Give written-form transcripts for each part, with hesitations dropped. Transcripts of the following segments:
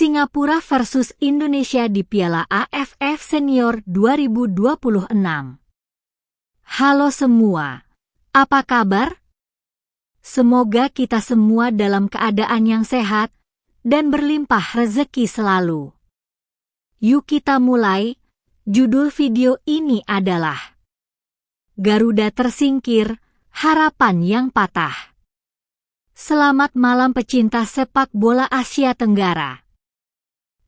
Singapura versus Indonesia di Piala AFF Senior 2026. Halo semua, apa kabar? Semoga kita semua dalam keadaan yang sehat dan berlimpah rezeki selalu. Yuk kita mulai. Judul video ini adalah Garuda tersingkir, harapan yang patah. Selamat malam pecinta sepak bola Asia Tenggara.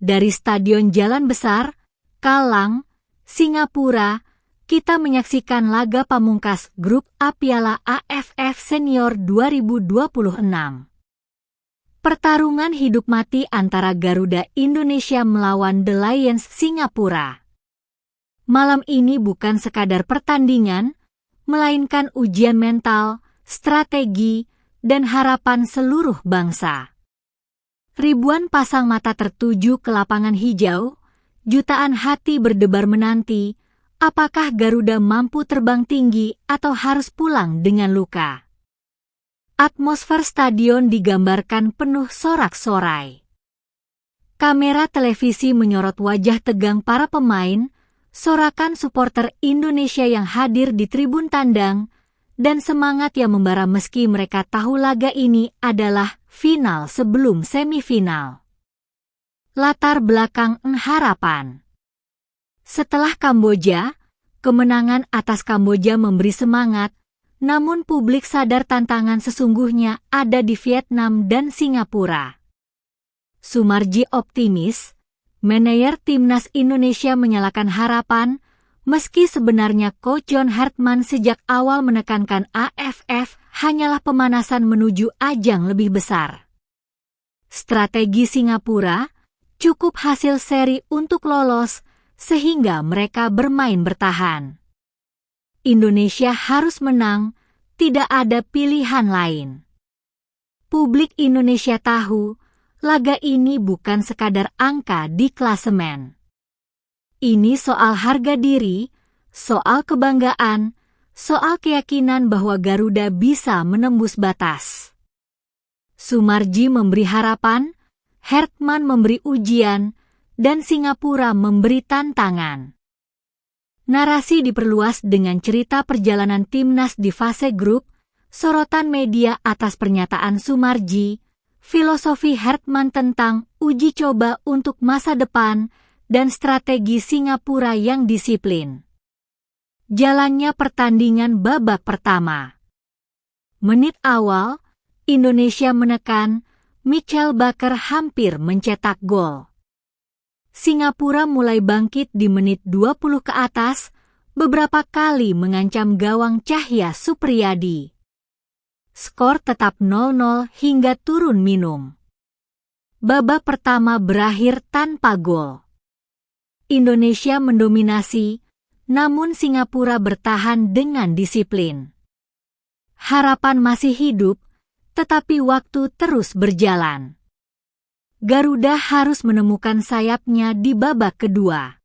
Dari Stadion Jalan Besar, Kallang, Singapura, kita menyaksikan laga pamungkas Grup A Piala AFF Senior 2026. Pertarungan hidup mati antara Garuda Indonesia melawan The Lions Singapura. Malam ini bukan sekadar pertandingan, melainkan ujian mental, strategi, dan harapan seluruh bangsa. Ribuan pasang mata tertuju ke lapangan hijau, jutaan hati berdebar menanti, apakah Garuda mampu terbang tinggi atau harus pulang dengan luka. Atmosfer stadion digambarkan penuh sorak-sorai. Kamera televisi menyorot wajah tegang para pemain, sorakan supporter Indonesia yang hadir di tribun tandang, dan semangat yang membara meski mereka tahu laga ini adalah final sebelum semifinal. Latar belakang harapan. Setelah Kamboja, kemenangan atas Kamboja memberi semangat, namun publik sadar tantangan sesungguhnya ada di Vietnam dan Singapura. Sumarji optimis, manajer timnas Indonesia menyalakan harapan, meski sebenarnya Coach John Hartman sejak awal menekankan AFF hanyalah pemanasan menuju ajang lebih besar. Strategi Singapura cukup hasil seri untuk lolos, sehingga mereka bermain bertahan. Indonesia harus menang, tidak ada pilihan lain. Publik Indonesia tahu, laga ini bukan sekadar angka di klasemen. Ini soal harga diri, soal kebanggaan, soal keyakinan bahwa Garuda bisa menembus batas. Sumarji memberi harapan, Hartman memberi ujian, dan Singapura memberi tantangan. Narasi diperluas dengan cerita perjalanan timnas di fase grup, sorotan media atas pernyataan Sumarji, filosofi Hartman tentang uji coba untuk masa depan, dan strategi Singapura yang disiplin. Jalannya pertandingan babak pertama. Menit awal, Indonesia menekan, Michael Baker hampir mencetak gol. Singapura mulai bangkit di menit 20 ke atas, beberapa kali mengancam gawang Cahya Supriyadi. Skor tetap 0-0 hingga turun minum. Babak pertama berakhir tanpa gol. Indonesia mendominasi, namun Singapura bertahan dengan disiplin. Harapan masih hidup, tetapi waktu terus berjalan. Garuda harus menemukan sayapnya di babak kedua.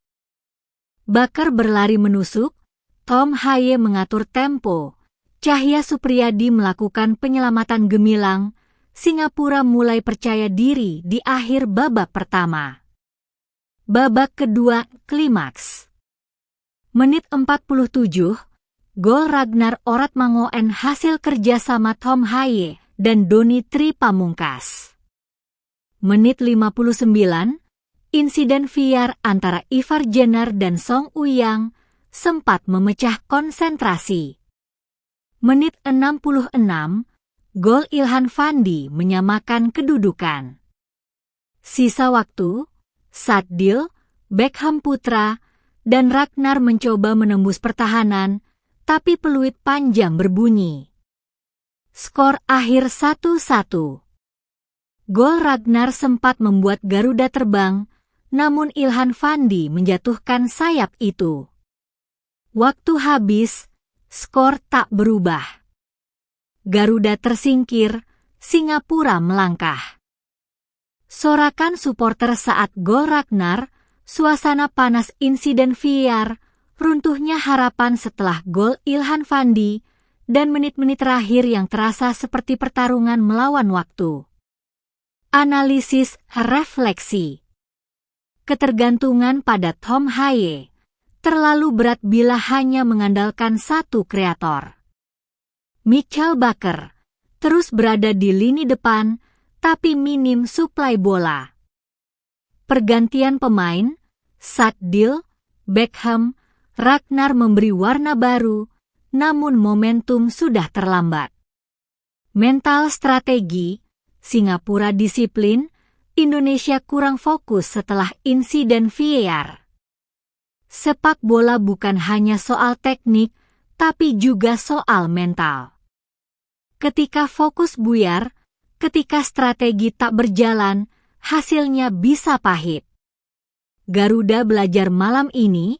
Baker berlari menusuk, Tom Haye mengatur tempo, Cahya Supriyadi melakukan penyelamatan gemilang, Singapura mulai percaya diri di akhir babak pertama. Babak kedua, klimaks. Menit 47, gol Ragnar Oratmangoen hasil kerjasama Tom Haye dan Doni Tri Pamungkas. Menit 59, insiden VAR antara Ivar Jenner dan Song Uyang sempat memecah konsentrasi. Menit 66, gol Ilhan Fandi menyamakan kedudukan. Sisa waktu, Sadil, Beckham Putra, dan Ragnar mencoba menembus pertahanan, tapi peluit panjang berbunyi. Skor akhir 1-1. Gol Ragnar sempat membuat Garuda terbang, namun Ilhan Fandi menjatuhkan sayap itu. Waktu habis, skor tak berubah. Garuda tersingkir, Singapura melangkah. Sorakan supporter saat gol Ragnar, suasana panas insiden VAR, runtuhnya harapan setelah gol Ilhan Fandi, dan menit-menit terakhir yang terasa seperti pertarungan melawan waktu. Analisis refleksi. Ketergantungan pada Tom Haye terlalu berat bila hanya mengandalkan satu kreator. Michael Baker terus berada di lini depan, tapi minim suplai bola. Pergantian pemain, Saddil, Beckham, Ragnar memberi warna baru, namun momentum sudah terlambat. Mental strategi, Singapura disiplin, Indonesia kurang fokus setelah insiden VAR. Sepak bola bukan hanya soal teknik, tapi juga soal mental. Ketika fokus buyar, ketika strategi tak berjalan, hasilnya bisa pahit. Garuda belajar malam ini,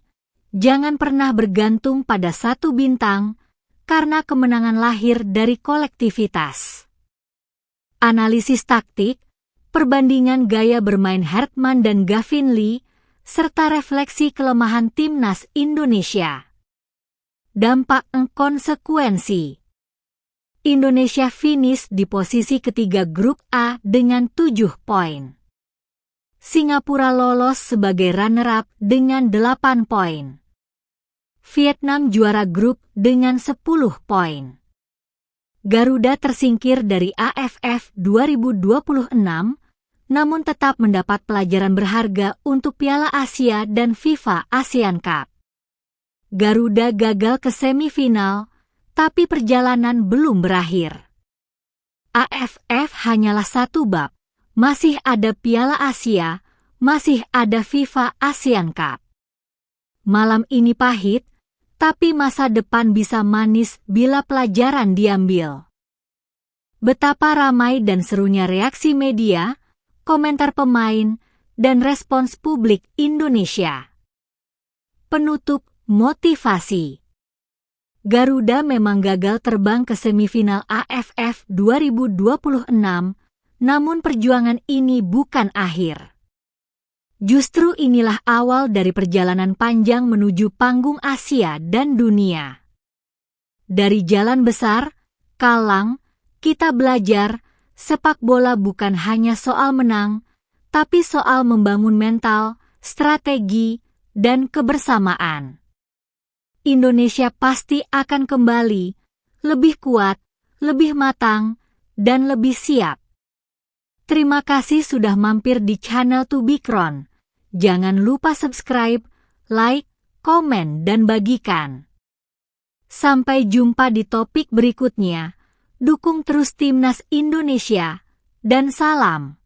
jangan pernah bergantung pada satu bintang, karena kemenangan lahir dari kolektivitas. Analisis taktik, perbandingan gaya bermain Hartman dan Gavin Lee, serta refleksi kelemahan timnas Indonesia. Dampak konsekuensi. Indonesia finish di posisi ketiga grup A dengan 7 poin. Singapura lolos sebagai runner-up dengan 8 poin. Vietnam juara grup dengan 10 poin. Garuda tersingkir dari AFF 2026, namun tetap mendapat pelajaran berharga untuk Piala Asia dan FIFA ASEAN Cup. Garuda gagal ke semifinal, tapi perjalanan belum berakhir. AFF hanyalah satu bab, masih ada Piala Asia, masih ada FIFA ASEAN Cup. Malam ini pahit, tapi masa depan bisa manis bila pelajaran diambil. Betapa ramai dan serunya reaksi media, komentar pemain, dan respons publik Indonesia. Penutup motivasi. Garuda memang gagal terbang ke semifinal AFF 2026, namun perjuangan ini bukan akhir. Justru inilah awal dari perjalanan panjang menuju panggung Asia dan dunia. Dari jalan besar, kalang, kita belajar, sepak bola bukan hanya soal menang, tapi soal membangun mental, strategi, dan kebersamaan. Indonesia pasti akan kembali, lebih kuat, lebih matang, dan lebih siap. Terima kasih sudah mampir di channel Tubikron. Jangan lupa subscribe, like, komen, dan bagikan. Sampai jumpa di topik berikutnya. Dukung terus Timnas Indonesia, dan salam.